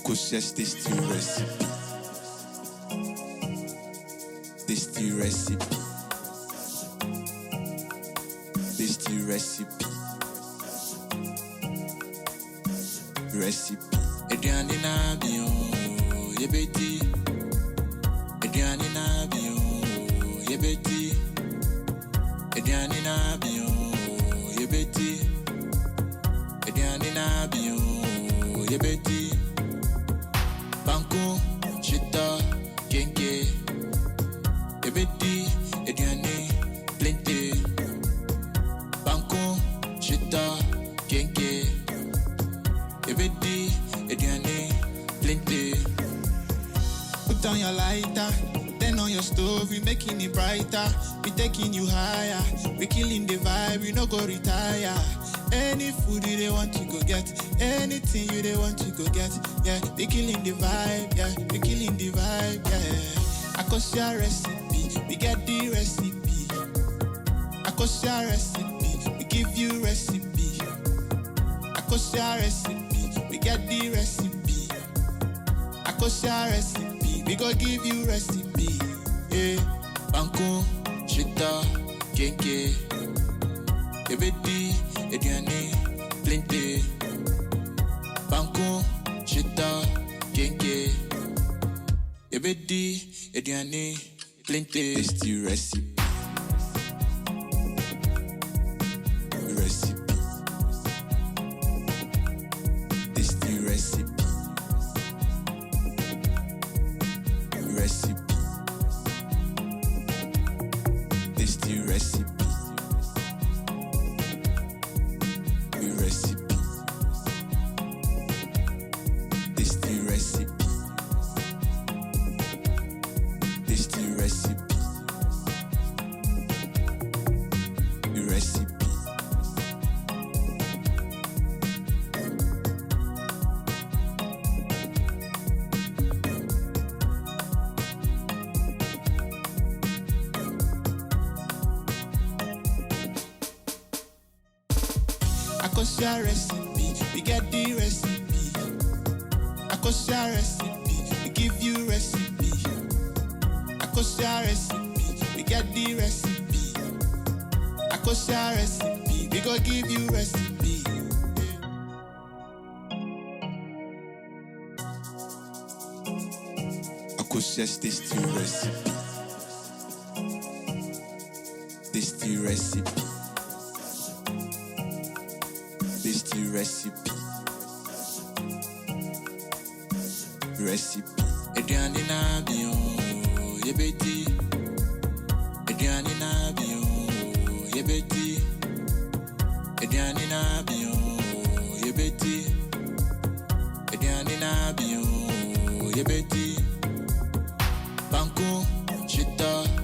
Accrochage this to recipe. This to recipe. This to recipe. Recipe. Ediani na bio, yebeti. Ediani na bio, yebeti. Ediani na bio, yebeti. Ediani na bio, yebeti. Banco, chita, kenke. Yebeti, ediani, plenty. Banco, chita, kenke. Yebeti, ediani, plenty. Put on your lighter, turn on your stove, we making it brighter. We taking you higher, we killing the vibe, we no go retire. Any food you they want you go get, anything you they want you go get. Yeah, we killing the vibe, yeah, we killing the vibe, yeah. Akosia recipe, we get the recipe. Akosia recipe, we give you recipe. Akosia recipe, we get the recipe. Akosia recipe, we go give you recipe. Yeah, banco, chita, kenke, ebedi, ediani, plenty. Banco, chita, kenke, ebedi, ediani, plenty. This the recipe. Recipe. This the recipe. Recipe. This the recipe. Recipe. This the recipe. This the recipe. Recipe. Akosia recipe, we get the recipe. Akosia recipe, we give you recipe. Akosia recipe, we get the recipe. Akosia recipe, we go give you recipe. Akosia this the recipe. This the recipe. This the recipe. Recipe. Ediani na bio, yebeti. Ediani na bio, yebeti. Ediani na bio, yebeti. Ediani na bio, yebeti. Banco, chita.